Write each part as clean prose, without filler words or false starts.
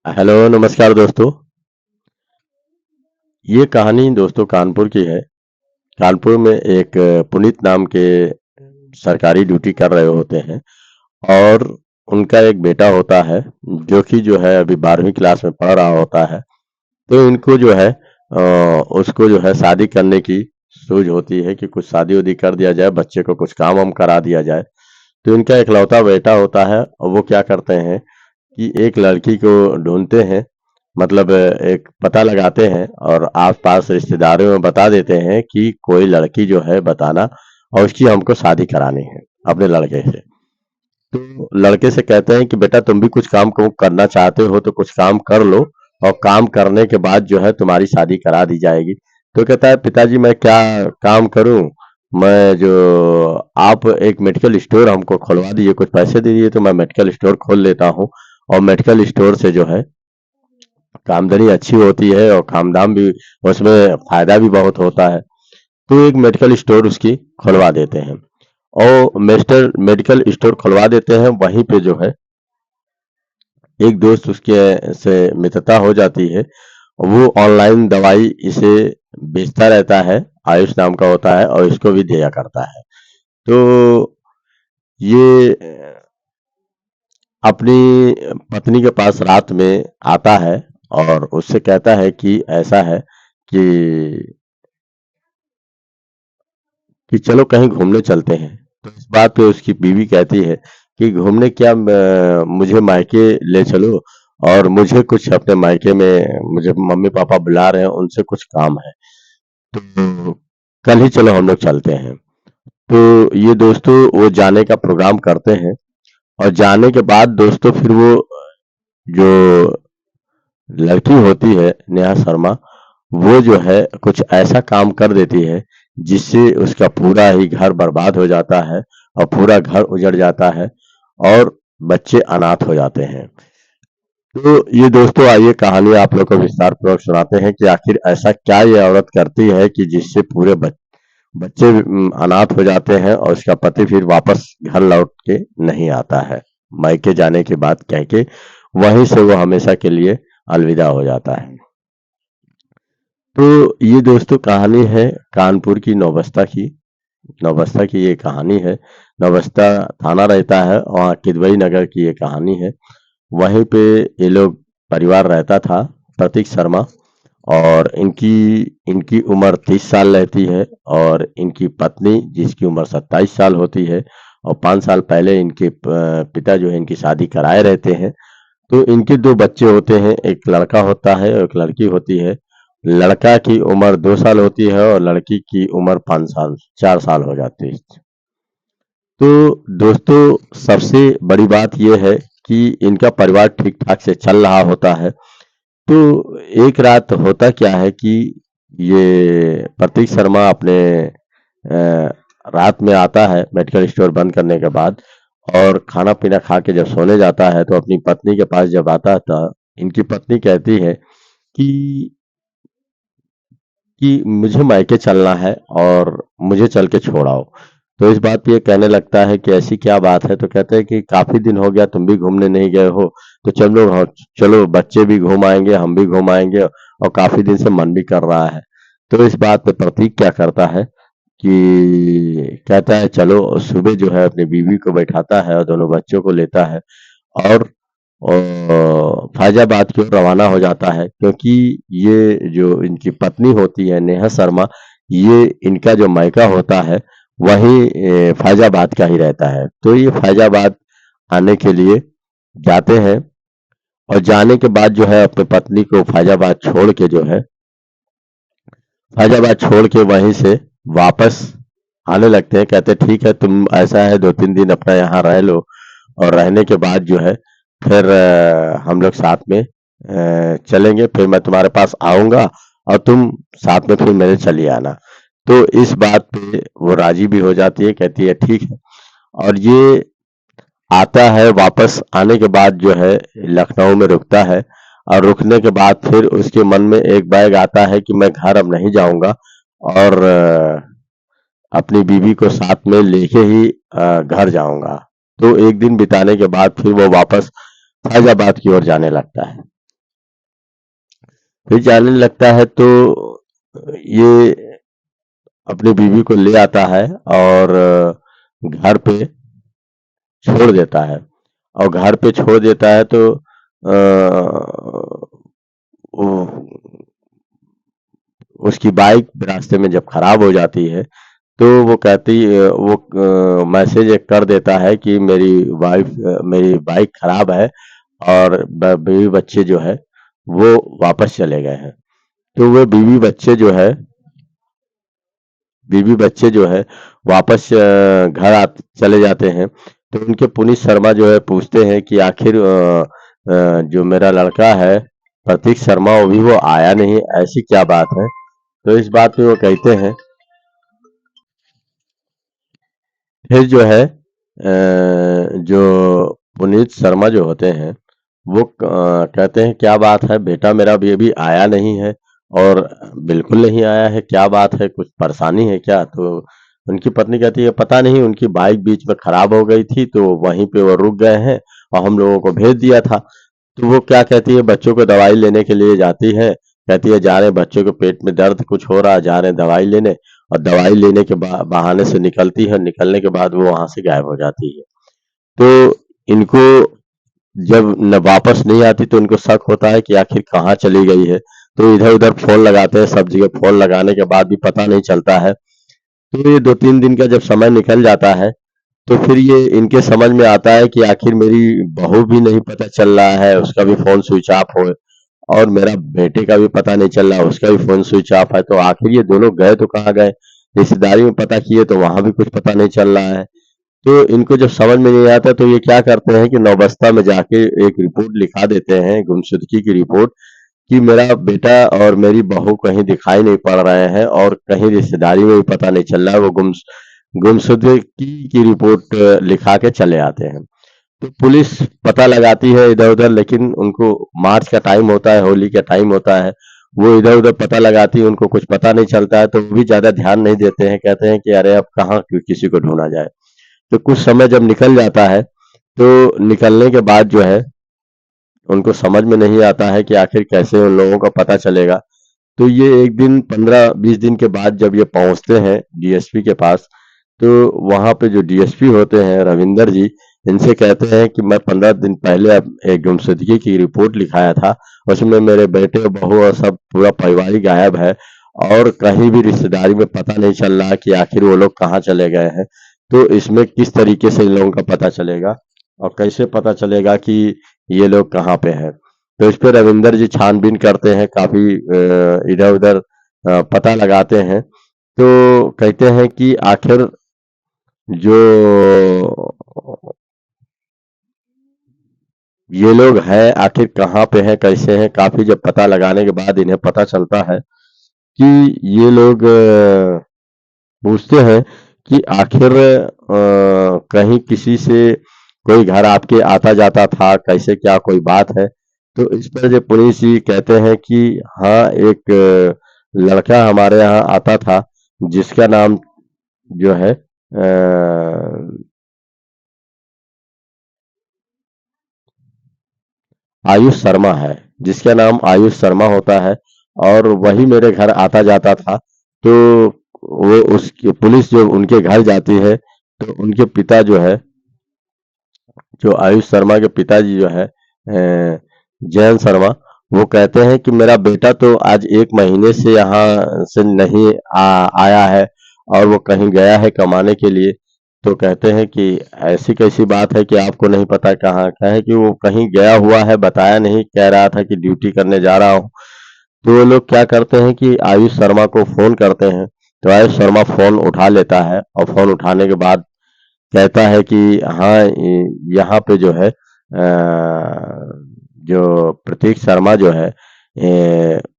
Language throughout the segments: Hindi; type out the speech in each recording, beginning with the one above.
हेलो, नमस्कार दोस्तों। ये कहानी दोस्तों कानपुर की है। कानपुर में एक पुनीत नाम के सरकारी ड्यूटी कर रहे होते हैं और उनका एक बेटा होता है जो कि जो है अभी 12वीं क्लास में पढ़ रहा होता है। तो इनको जो है उसको जो है शादी करने की सूझ होती है कि कुछ शादी-वादी कर दिया जाए, बच्चे को कुछ काम-वाम करा दिया जाए। तो इनका इकलौता बेटा होता है और वो क्या करते हैं कि एक लड़की को ढूँढते हैं, मतलब एक पता लगाते हैं और आस-पास रिश्तेदारों में बता देते हैं कि कोई लड़की जो है बताना और उसकी हमको शादी करानी है अपने लड़के से। तो लड़के से कहते हैं कि बेटा तुम भी कुछ काम को करना चाहते हो तो कुछ काम कर लो और काम करने के बाद जो है तुम्हारी शादी करा दी जाएगी। तो कहता है पिताजी मैं क्या काम करूं, मैं जो आप एक मेडिकल स्टोर हमको खुलवा दीजिए, कुछ पैसे दे दीजिए तो मैं मेडिकल स्टोर खोल लेता हूँ और मेडिकल स्टोर से जो है आमदनी अच्छी होती है और खामदाम भी, उसमें फायदा भी बहुत होता है। तो एक मेडिकल स्टोर उसकी खुलवा देते हैं और मेडिकल स्टोर खुलवा देते हैं। वहीं पे जो है एक दोस्त उसके से मित्रता हो जाती है। वो ऑनलाइन दवाई इसे बेचता रहता है, आयुष नाम का होता है और इसको भी दिया करता है। तो ये अपनी पत्नी के पास रात में आता है और उससे कहता है कि ऐसा है कि चलो कहीं घूमने चलते हैं। तो इस बात पे उसकी बीवी कहती है कि घूमने क्या, मुझे मायके ले चलो और मुझे कुछ अपने मायके में मुझे मम्मी पापा बुला रहे हैं, उनसे कुछ काम है। तो कल ही चलो हम लोग चलते हैं। तो ये दोस्तों वो जाने का प्रोग्राम करते हैं और जाने के बाद दोस्तों फिर वो जो लड़की होती है नेहा शर्मा, वो जो है कुछ ऐसा काम कर देती है जिससे उसका पूरा ही घर बर्बाद हो जाता है और पूरा घर उजड़ जाता है और बच्चे अनाथ हो जाते हैं। तो ये दोस्तों आइए कहानी आप लोग को विस्तार पूर्वक सुनाते हैं कि आखिर ऐसा क्या ये औरत करती है कि जिससे पूरे बच्चे अनाथ हो जाते हैं और उसका पति फिर वापस घर लौट के नहीं आता है। मायके जाने की बात कह के वहीं से वो हमेशा के लिए अलविदा हो जाता है। तो ये दोस्तों कहानी है कानपुर की नौबस्ता की। नौबस्ता की ये कहानी है। नौबस्ता थाना रहता है, वहाँ किदवई नगर की ये कहानी है। वहीं पे ये लोग परिवार रहता था, प्रतीक शर्मा, और इनकी इनकी उम्र 30 साल रहती है और इनकी पत्नी जिसकी उम्र 27 साल होती है और 5 साल पहले इनके पिता जो है इनकी शादी कराए रहते हैं। तो इनके 2 बच्चे होते हैं, एक लड़का होता है और एक लड़की होती है। लड़का की उम्र 2 साल होती है और लड़की की उम्र 5 साल 4 साल हो जाती है। तो दोस्तों सबसे बड़ी बात ये है कि इनका परिवार ठीक-ठाक से चल रहा होता है। तो एक रात होता क्या है कि ये प्रतीक शर्मा अपने रात में आता है मेडिकल स्टोर बंद करने के बाद और खाना-पीना खा के जब सोने जाता है तो अपनी पत्नी के पास जब आता था, इनकी पत्नी कहती है कि मुझे मायके चलना है और मुझे चल के छोड़ आओ। तो इस बात पे ये कहने लगता है कि ऐसी क्या बात है? तो कहते हैं कि काफ़ी दिन हो गया तुम भी घूमने नहीं गए हो, तो चलो चलो बच्चे भी घूम आएँगे, हम भी घूम आएँगे और काफ़ी दिन से मन भी कर रहा है। तो इस बात पे प्रतीक क्या करता है कि कहता है चलो, सुबह जो है अपनी बीवी को बैठाता है और दोनों बच्चों को लेता है और फैजाबाद की ओर रवाना हो जाता है, क्योंकि ये जो इनकी पत्नी होती है नेहा शर्मा, ये इनका जो मायका होता है वही फैजाबाद का ही रहता है। तो ये फैजाबाद आने के लिए जाते हैं और जाने के बाद जो है अपनी पत्नी को फैजाबाद छोड़ के वहीं से वापस आने लगते हैं। कहते हैं ठीक है तुम ऐसा है 2-3 दिन अपना यहाँ रह लो और रहने के बाद जो है फिर हम लोग साथ में चलेंगे, फिर मैं तुम्हारे पास आऊँगा और तुम साथ में फिर मेरे चली आना। तो इस बात पे वो राज़ी भी हो जाती है, कहती है ठीक है। और ये आता है, वापस आने के बाद जो है लखनऊ में रुकता है और रुकने के बाद फिर उसके मन में एक बैग आता है कि मैं घर अब नहीं जाऊँगा और अपनी बीवी को साथ में लेके ही घर जाऊँगा। तो एक दिन बिताने के बाद फिर वो वापस फैजाबाद की ओर जाने लगता है। फिर जाने लगता है तो ये अपनी बीवी को ले आता है और घर पे छोड़ देता है। और घर पे छोड़ देता है तो वो उसकी बाइक रास्ते में जब खराब हो जाती है तो वो मैसेज एक कर देता है कि मेरी बाइक खराब है और बीवी बच्चे जो है वो वापस चले गए हैं। तो वो बीवी बच्चे जो है वापस घर चले जाते हैं। तो उनके पुनीत शर्मा जो है पूछते हैं कि आखिर जो मेरा लड़का है प्रतीक शर्मा वो आया नहीं, ऐसी क्या बात है। तो इस बात पे वो कहते हैं, फिर जो है जो पुनीत शर्मा जो होते हैं वो कहते हैं क्या बात है बेटा, मेरा अभी आया नहीं है। और बिल्कुल नहीं आया है, क्या बात है, कुछ परेशानी है क्या। तो उनकी पत्नी कहती है पता नहीं, उनकी बाइक बीच में खराब हो गई थी तो वहीं पे वो रुक गए हैं और हम लोगों को भेज दिया था। तो वो क्या कहती है, बच्चों को दवाई लेने के लिए जाती है। कहती है जा रहे हैं, बच्चों के पेट में दर्द कुछ हो रहा है, जा रहे हैं दवाई लेने। और दवाई लेने के बहाने से निकलती है, निकलने के बाद वो वहां से गायब हो जाती है। तो इनको जब न वापस नहीं आती तो इनको शक होता है कि आखिर कहाँ चली गई है। तो इधर उधर फोन लगाते हैं, सब जगह फोन लगाने के बाद भी पता नहीं चलता है। तो ये 2-3 दिन का जब समय निकल जाता है तो फिर ये इनके समझ में आता है कि आखिर मेरी बहू भी नहीं पता चल रहा है, उसका भी फोन स्विच ऑफ हो। और मेरा बेटे का भी पता नहीं चल रहा, उसका भी फोन स्विच ऑफ है। तो आखिर ये दोनों गए तो कहाँ गए। रिश्तेदारी में पता किए तो वहां भी कुछ पता नहीं चल रहा है। तो इनको जब समझ में नहीं आता तो ये क्या करते हैं कि नौबस्ता में जाके एक रिपोर्ट लिखा देते हैं, गुमशुदगी की रिपोर्ट, कि मेरा बेटा और मेरी बहू कहीं दिखाई नहीं पड़ रहे हैं और कहीं रिश्तेदारी में भी पता नहीं चल रहा है। वो गुमशुदगी की रिपोर्ट लिखा के चले आते हैं। तो पुलिस पता लगाती है इधर उधर, लेकिन उनको मार्च का टाइम होता है, होली का टाइम होता है, वो इधर उधर पता लगाती है, उनको कुछ पता नहीं चलता है तो वो भी ज्यादा ध्यान नहीं देते हैं। कहते हैं कि अरे अब कहाँ किसी को ढूंढा जाए। तो कुछ समय जब निकल जाता है तो निकलने के बाद जो है उनको समझ में नहीं आता है कि आखिर कैसे उन लोगों का पता चलेगा। तो ये एक दिन 15-20 दिन के बाद जब ये पहुंचते हैं डीएसपी के पास, तो वहां पे जो डीएसपी होते हैं रविंदर जी, इनसे कहते हैं कि मैं 15 दिन पहले अब एक गुमशुदगी की रिपोर्ट लिखाया था, उसमें मेरे बेटे बहू और सब पूरा परिवार ही गायब है और कहीं भी रिश्तेदारी में पता नहीं चल रहा कि आखिर वो लोग कहाँ चले गए हैं। तो इसमें किस तरीके से इन लोगों का पता चलेगा और कैसे पता चलेगा कि ये लोग कहाँ पे हैं। तो इस पे रविंदर जी छानबीन करते हैं, काफी इधर उधर पता लगाते हैं। तो कहते हैं कि आखिर जो ये लोग हैं आखिर कहाँ पे हैं, कैसे हैं। काफी जब पता लगाने के बाद इन्हें पता चलता है कि ये लोग पूछते हैं कि आखिर कहीं किसी से कोई घर आपके आता जाता था, कैसे क्या कोई बात है। तो इस पर जो पुलिस जी कहते हैं कि हाँ, एक लड़का हमारे यहाँ आता था जिसका नाम जो है आयुष शर्मा है, जिसका नाम आयुष शर्मा होता है और वही मेरे घर आता जाता था। तो वो उसकी पुलिस जो उनके घर जाती है तो उनके पिता जो है, जो आयुष शर्मा के पिताजी जो है जयंत शर्मा, वो कहते हैं कि मेरा बेटा तो आज 1 महीने से यहाँ से नहीं आया है और वो कहीं गया है कमाने के लिए। तो कहते हैं कि ऐसी कैसी बात है कि आपको नहीं पता कहाँ क्या है, कि वो कहीं गया हुआ है, बताया नहीं, कह रहा था कि ड्यूटी करने जा रहा हूँ। तो वो लोग क्या करते हैं कि आयुष शर्मा को फोन करते हैं। तो आयुष शर्मा फोन उठा लेता है और फोन उठाने के बाद कहता है कि हाँ, यहाँ पे जो है जो प्रतीक शर्मा जो है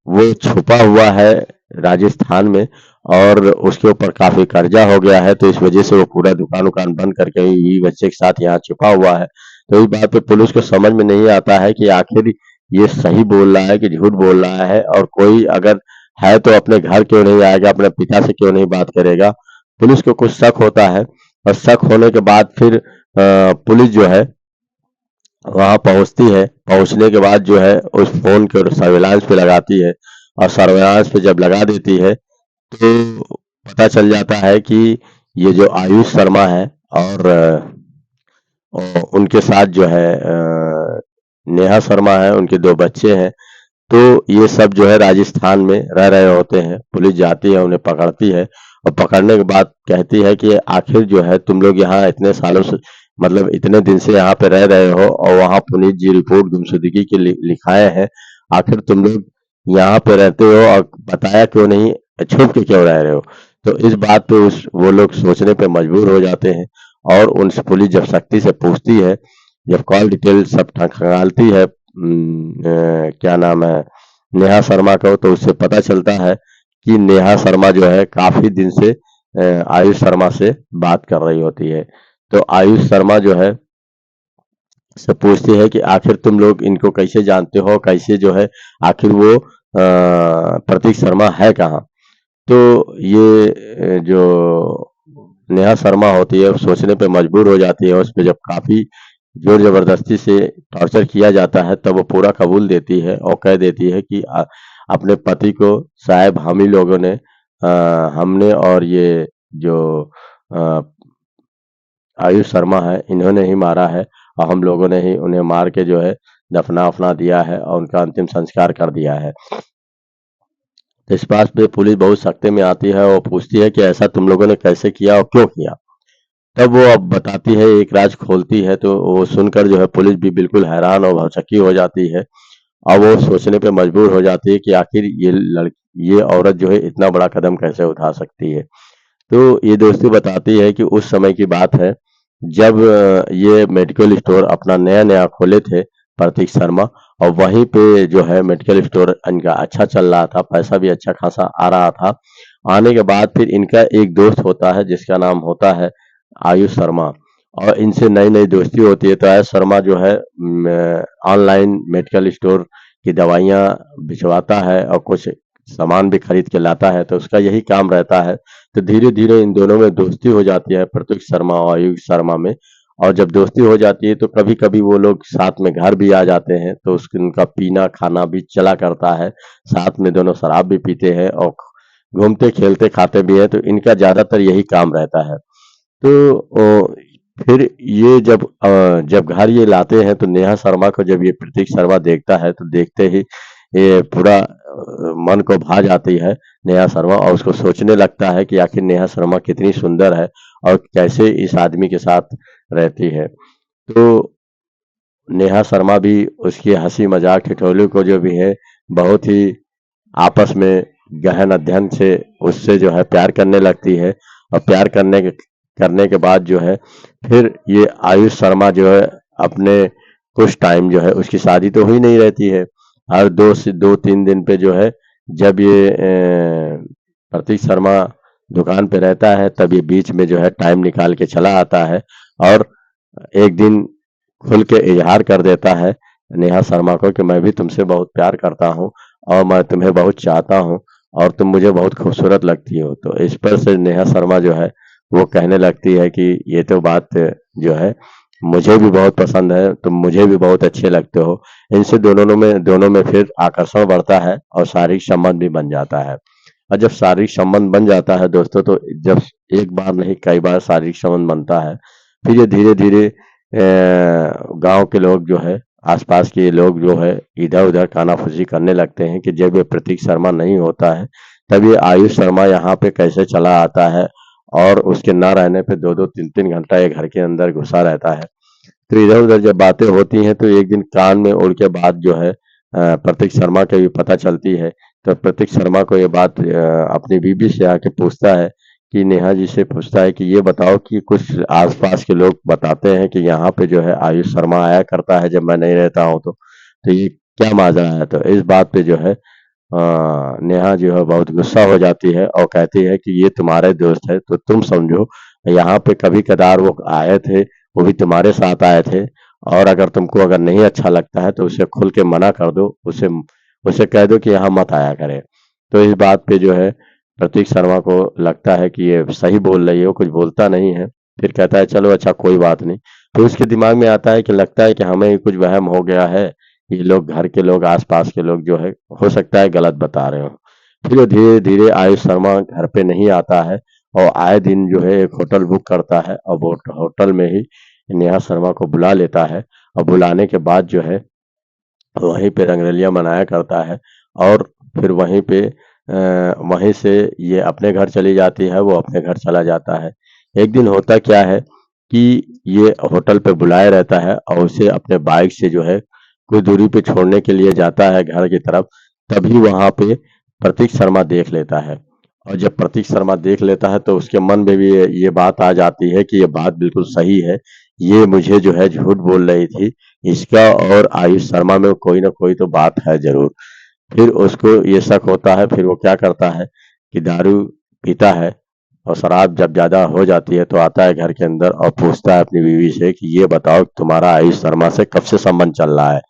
वो छुपा हुआ है राजस्थान में और उसके ऊपर काफी कर्जा हो गया है, तो इस वजह से वो पूरा दुकान उकान बंद करके ही बच्चे के साथ यहाँ छुपा हुआ है। तो इस बात पे पुलिस को समझ में नहीं आता है कि आखिर ये सही बोल रहा है कि झूठ बोल रहा है, और कोई अगर है तो अपने घर क्यों नहीं आएगा, अपने पिता से क्यों नहीं बात करेगा। पुलिस को कुछ शक होता है और शक होने के बाद फिर पुलिस जो है वहां पहुंचती है। पहुंचने के बाद जो है उस फोन को सर्विलांस पे लगाती है, और सर्विलांस पे जब लगा देती है तो पता चल जाता है कि ये जो आयुष शर्मा है और उनके साथ जो है नेहा शर्मा है, उनके 2 बच्चे हैं। तो ये सब जो है राजस्थान में रह रहे होते हैं। पुलिस जाती है, उन्हें पकड़ती है, और पकड़ने के बाद कहती है कि आखिर जो है तुम लोग यहाँ इतने सालों से, मतलब इतने दिन से यहाँ पे रह रहे हो, और वहाँ पुनीत जी रिपोर्ट गुमशुदगी की लिखाए हैं। आखिर तुम लोग यहाँ पे रहते हो और बताया क्यों नहीं, छुप के क्यों रह रहे हो? तो इस बात पे उस वो लोग सोचने पे मजबूर हो जाते हैं, और उनसे पुलिस जब सख्ती से पूछती है, जब कॉल डिटेल सब खंगालती है, क्या नाम है, नेहा शर्मा को, तो उससे पता चलता है कि नेहा शर्मा जो है काफी दिन से आयुष शर्मा से बात कर रही होती है। तो आयुष शर्मा जो है से पूछती है कि आखिर तुम लोग इनको कैसे जानते हो, कैसे जो है, आखिर वो प्रतीक शर्मा है कहाँ? तो ये जो नेहा शर्मा होती है वो सोचने पे मजबूर हो जाती है। उस पे जब काफी जोर जबरदस्ती से टॉर्चर किया जाता है, तब वो पूरा कबूल देती है और कह देती है कि अपने पति को शायद हम ही लोगों ने, हमने और ये जो अ, आयुष शर्मा है, इन्होंने ही मारा है, और हम लोगों ने ही उन्हें मार के जो है दफना वफना दिया है और उनका अंतिम संस्कार कर दिया है। तो इस बात पे पुलिस बहुत सख्ते में आती है और पूछती है कि ऐसा तुम लोगों ने कैसे किया और क्यों किया? तब वो अब बताती है, एक राज खोलती है, तो वो सुनकर जो है पुलिस भी बिल्कुल हैरान और भौचक्की हो जाती है, और वो सोचने पे मजबूर हो जाती है कि आखिर ये औरत जो है इतना बड़ा कदम कैसे उठा सकती है। तो ये दोस्ती बताती है कि उस समय की बात है, जब ये मेडिकल स्टोर अपना नया-नया खोले थे प्रतीक शर्मा, और वहीं पे जो है मेडिकल स्टोर इनका अच्छा चल रहा था, पैसा भी अच्छा खासा आ रहा था। आने के बाद फिर इनका एक दोस्त होता है जिसका नाम होता है आयुष शर्मा, और इनसे नई-नई दोस्ती होती है। तो आयुष शर्मा जो है ऑनलाइन मेडिकल स्टोर की दवाइयाँ भिजवाता है और कुछ सामान भी खरीद के लाता है, तो उसका यही काम रहता है। तो धीरे-धीरे इन दोनों में दोस्ती हो जाती है, प्रतीक शर्मा और आयुष शर्मा में। और जब दोस्ती हो जाती है तो कभी-कभी वो लोग साथ में घर भी आ जाते हैं, तो उनका पीना-खाना भी चला करता है। साथ में दोनों शराब भी पीते हैं और घूमते, खेलते, खाते भी हैं, तो इनका ज़्यादातर यही काम रहता है। तो फिर ये जब घर ये लाते हैं, तो नेहा शर्मा को जब ये प्रतीक शर्मा देखता है, तो देखते ही ये पूरा मन को भा जाती है नेहा शर्मा, और उसको सोचने लगता है कि आखिर नेहा शर्मा कितनी सुंदर है और कैसे इस आदमी के साथ रहती है। तो नेहा शर्मा भी उसकी हंसी मजाक ठिठोली को जो भी है बहुत ही आपस में गहन अध्ययन से उससे जो है प्यार करने लगती है, और प्यार करने के बाद जो है फिर ये आयुष शर्मा जो है अपने कुछ टाइम जो है, उसकी शादी तो हुई नहीं रहती है। हर 2 से 3 दिन पे जो है, जब ये प्रतीक शर्मा दुकान पे रहता है, तब ये बीच में जो है टाइम निकाल के चला आता है, और एक दिन खुल के इजहार कर देता है नेहा शर्मा को कि मैं भी तुमसे बहुत प्यार करता हूँ और मैं तुम्हें बहुत चाहता हूँ, और तुम मुझे बहुत खूबसूरत लगती हो। तो इस पर से नेहा शर्मा जो है वो कहने लगती है कि ये तो बात जो है मुझे भी बहुत पसंद है, तुम मुझे भी बहुत अच्छे लगते हो। इनसे दोनों में फिर आकर्षण बढ़ता है और शारीरिक संबंध भी बन जाता है। और जब शारीरिक संबंध बन जाता है दोस्तों, तो जब एक बार नहीं कई बार शारीरिक संबंध बनता है, फिर ये धीरे-धीरे गाँव के लोग जो है, आस-पास के लोग जो है, इधर-उधर कानाफूसी करने लगते हैं कि जब ये प्रतीक शर्मा नहीं होता है, तब ये आयुष शर्मा यहाँ पे कैसे चला आता है, और उसके ना रहने पे 2-2 3-3 घंटा ये घर के अंदर घुसा रहता है। तो इधर-उधर जब बातें होती हैं, तो एक दिन कान में उड़ के बात जो है प्रतीक शर्मा के भी पता चलती है। तो प्रतीक शर्मा को ये बात अपनी बीवी से आके पूछता है, कि नेहा जी से पूछता है कि ये बताओ कि कुछ आस-पास के लोग बताते हैं कि यहाँ पे जो है आयुष शर्मा आया करता है जब मैं नहीं रहता हूँ तो। तो ये क्या माजरा है? तो इस बात पे जो है नेहा जो है बहुत गुस्सा हो जाती है और कहती है कि ये तुम्हारे दोस्त है, तो तुम समझो, यहाँ पे कभी-कदार वो आए थे, वो भी तुम्हारे साथ आए थे, और अगर तुमको अगर नहीं अच्छा लगता है तो उसे खुल के मना कर दो, उसे उसे कह दो कि यहाँ मत आया करे। तो इस बात पे जो है प्रतीक शर्मा को लगता है कि ये सही बोल रही है, वो कुछ बोलता नहीं है। फिर कहता है चलो अच्छा कोई बात नहीं। तो उसके दिमाग में आता है कि लगता है कि हमें ही कुछ वहम हो गया है, ये लोग घर के लोग आस-पास के लोग जो है हो सकता है गलत बता रहे हों। फिर वो धीरे-धीरे आयुष शर्मा घर पे नहीं आता है और आए दिन जो है एक होटल बुक करता है और वो होटल में ही नेहा शर्मा को बुला लेता है और बुलाने के बाद जो है वहीं पे रंगरलियाँ मनाया करता है और फिर वहीं से ये अपने घर चली जाती है, वो अपने घर चला जाता है। एक दिन होता क्या है कि ये होटल पे बुलाया रहता है और उसे अपने बाइक से जो है कुछ दूरी पे छोड़ने के लिए जाता है घर की तरफ, तभी वहाँ पे प्रतीक शर्मा देख लेता है। और जब प्रतीक शर्मा देख लेता है तो उसके मन में भी ये बात आ जाती है कि ये बात बिल्कुल सही है, ये मुझे जो है झूठ बोल रही थी, इसका और आयुष शर्मा में कोई ना कोई तो बात है ज़रूर। फिर उसको ये शक होता है, फिर वो क्या करता है कि दारू पीता है और शराब जब ज़्यादा हो जाती है तो आता है घर के अंदर और पूछता है अपनी बीवी से कि ये बताओ तुम्हारा आयुष शर्मा से कब से संबंध चल रहा है?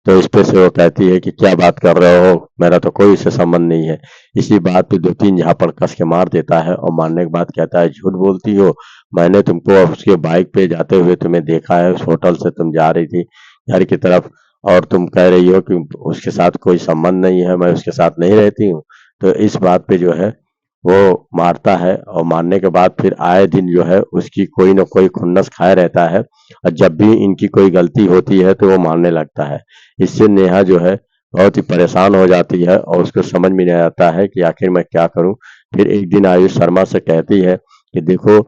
तो इस पे से वो कहती है कि क्या बात कर रहे हो? मेरा तो कोई इससे संबंध नहीं है। इसी बात पे 2-3 झापड़ कस के मार देता है और मारने के बाद कहता है झूठ बोलती हो, मैंने तुमको उसके बाइक पे जाते हुए तुम्हें देखा है, उस होटल से तुम जा रही थी घर की तरफ और तुम कह रही हो कि उसके साथ कोई संबंध नहीं है, मैं उसके साथ नहीं रहती हूँ। तो इस बात पे जो है वो मारता है और मारने के बाद फिर आए दिन जो है उसकी कोई न कोई खुन्नस खाए रहता है और जब भी इनकी कोई गलती होती है तो वो मारने लगता है। इससे नेहा जो है बहुत ही परेशान हो जाती है और उसको समझ में नहीं आता है कि आखिर मैं क्या करूँ? फिर एक दिन आयुष शर्मा से कहती है कि देखो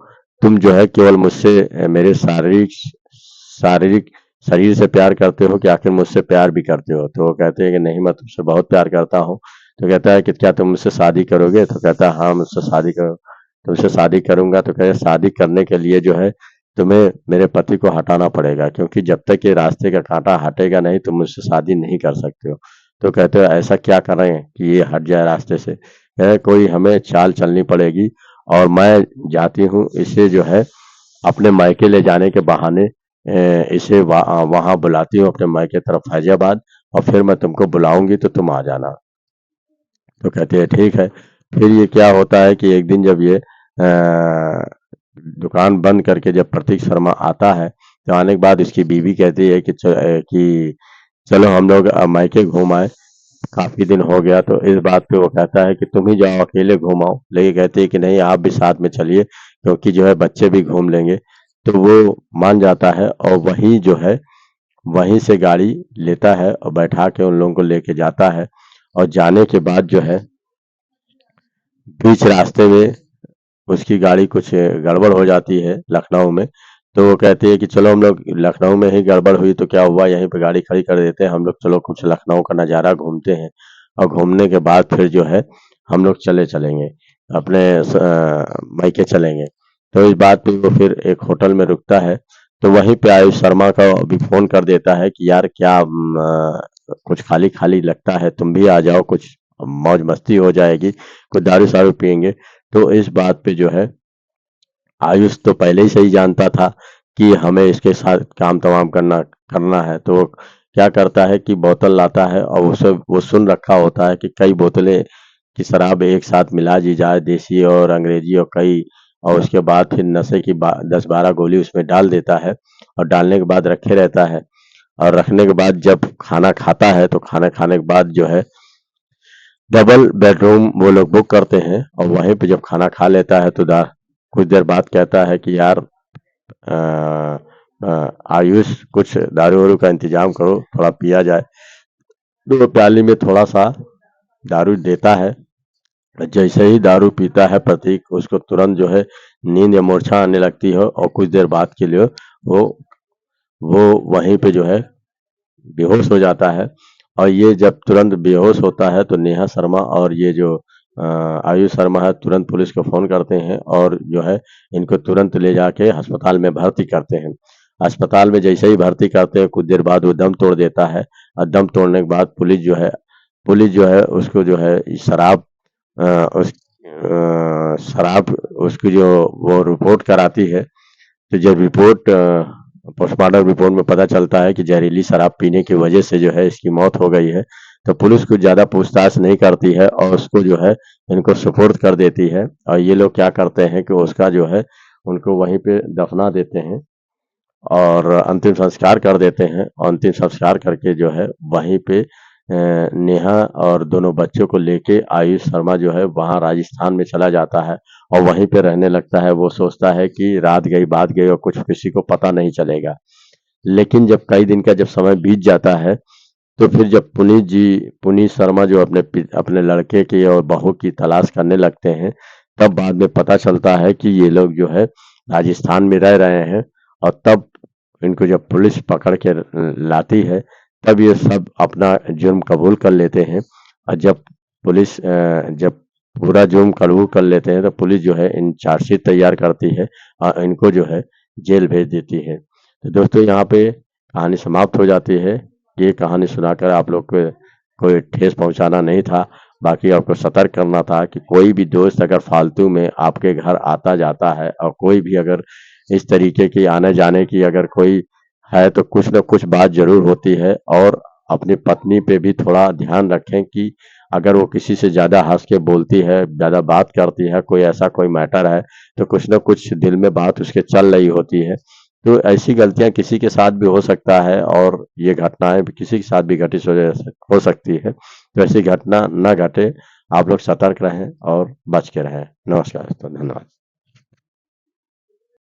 तुम जो है केवल मुझसे मेरे शारीरिक शारीरिक शरीर से प्यार करते हो कि आखिर मुझसे प्यार भी करते हो? तो वो कहते हैं कि नहीं मैं तुमसे बहुत प्यार करता हूँ। तो कहता है कि क्या तुम मुझसे शादी करोगे? तो कहता है हाँ मुझसे शादी करो तुमसे शादी करूँगा। तो कहे शादी करने के लिए जो है तुम्हें मेरे पति को हटाना पड़ेगा क्योंकि जब तक ये रास्ते का काँटा हटेगा नहीं तुम मुझसे शादी नहीं कर सकते हो। तो कहते हो ऐसा क्या करें कि ये हट जाए रास्ते से? कहे कोई हमें चाल चलनी पड़ेगी और मैं जाती हूँ इसे जो है अपने मायके ले जाने के बहाने इसे वहाँ बुलाती हूँ अपने मायके तरफ फैजाबाद और फिर मैं तुमको बुलाऊँगी तो तुम आ जाना। तो कहती है ठीक है। फिर ये क्या होता है कि एक दिन जब ये दुकान बंद करके जब प्रतीक शर्मा आता है, तो आने के बाद उसकी बीवी कहती है कि चलो हम लोग मायके घूम आए, काफ़ी दिन हो गया। तो इस बात पे वो कहता है कि तुम ही जाओ अकेले घूम आओ, लेकिन कहती है कि नहीं आप भी साथ में चलिए क्योंकि जो है बच्चे भी घूम लेंगे। तो वो मान जाता है और वहीं जो है वहीं से गाड़ी लेता है और बैठा के उन लोगों को लेके जाता है और जाने के बाद जो है बीच रास्ते में उसकी गाड़ी कुछ गड़बड़ हो जाती है लखनऊ में। तो वो कहती है कि चलो हम लोग लखनऊ में ही गड़बड़ हुई तो क्या हुआ यहीं पे गाड़ी खड़ी कर देते हैं हम लोग चलो कुछ लखनऊ का नज़ारा घूमते हैं और घूमने के बाद फिर जो है हम लोग चलेंगे अपने मायके चलेंगे। तो इस बात पे वो फिर एक होटल में रुकता है तो वहीं पे आयुष शर्मा का भी फ़ोन कर देता है कि यार क्या कुछ खाली-खाली लगता है तुम भी आ जाओ कुछ मौज मस्ती हो जाएगी, कुछ दारू-शारू पिएँगे। तो इस बात पे जो है आयुष तो पहले ही से ही जानता था कि हमें इसके साथ काम तमाम करना है। तो वो क्या करता है कि बोतल लाता है और उसे वो सुन रखा होता है कि कई बोतलें की शराब एक साथ मिला दी जाए देसी और अंग्रेजी और कई और उसके बाद फिर नशे की 10-12 गोली उसमें डाल देता है और डालने के बाद रखे रहता है और रखने के बाद जब खाना खाता है तो खाना खाने के बाद जो है डबल बेडरूम वो लोग बुक करते हैं और वहीं पे जब खाना खा लेता है तो कुछ देर बाद कहता है कि यार आयुष कुछ दारू वारू का इंतजाम करो थोड़ा पिया जाए। तो वो प्याली में थोड़ा सा दारू देता है। जैसे ही दारू पीता है प्रतीक उसको तुरंत जो है नींद या मूर्छा आने लगती है और कुछ देर बाद के लिए वो वो वहीं पे जो है बेहोश हो जाता है और ये जब तुरंत बेहोश होता है तो नेहा शर्मा और ये जो आयुष शर्मा है तुरंत पुलिस को फ़ोन करते हैं और जो है इनको तुरंत ले जाके अस्पताल में भर्ती करते हैं। अस्पताल में जैसे ही भर्ती करते हैं कुछ देर बाद वो दम तोड़ देता है और दम तोड़ने के बाद पुलिस जो है उसको जो है शराब शराब उसकी जो वो रिपोर्ट कराती है। तो जब रिपोर्ट पोस्टमार्टम रिपोर्ट में पता चलता है कि जहरीली शराब पीने की वजह से जो है इसकी मौत हो गई है, तो पुलिस कुछ ज़्यादा पूछताछ नहीं करती है और उसको जो है इनको सुपुर्द कर देती है और ये लोग क्या करते हैं कि उसका जो है उनको वहीं पे दफना देते हैं और अंतिम संस्कार कर देते हैं और अंतिम संस्कार करके जो है वहीं पे नेहा और दोनों बच्चों को लेके आयुष शर्मा जो है वहाँ राजस्थान में चला जाता है और वहीं पे रहने लगता है। वो सोचता है कि रात गई बात गई और कुछ किसी को पता नहीं चलेगा। लेकिन जब कई दिन का जब समय बीत जाता है तो फिर जब पुनीत शर्मा जो अपने लड़के की और बहू की तलाश करने लगते हैं, तब बाद में पता चलता है कि ये लोग जो है राजस्थान में रह रहे हैं। और तब इनको जब पुलिस पकड़ के लाती है, तब ये सब अपना जुर्म कबूल कर लेते हैं। और जब पूरा जुर्म कबूल कर लेते हैं तो पुलिस जो है इन चार्जशीट तैयार करती है और इनको जो है जेल भेज देती है। तो दोस्तों यहाँ पे कहानी समाप्त हो जाती है। ये कहानी सुनाकर आप लोग को कोई ठेस पहुंचाना नहीं था, बाकी आपको सतर्क करना था कि कोई भी दोस्त अगर फालतू में आपके घर आता जाता है और कोई भी अगर इस तरीके की आने जाने की अगर कोई है तो कुछ न कुछ बात जरूर होती है। और अपनी पत्नी पे भी थोड़ा ध्यान रखें कि अगर वो किसी से ज्यादा हंस के बोलती है, ज्यादा बात करती है, कोई ऐसा कोई मैटर है तो कुछ न कुछ दिल में बात उसके चल रही होती है। तो ऐसी गलतियां किसी के साथ भी हो सकता है और ये घटनाएं भी किसी के साथ भी घटित हो सकती है। तो ऐसी घटना न घटे, आप लोग सतर्क रहें और बच के रहें। नमस्कार दोस्तों, धन्यवाद।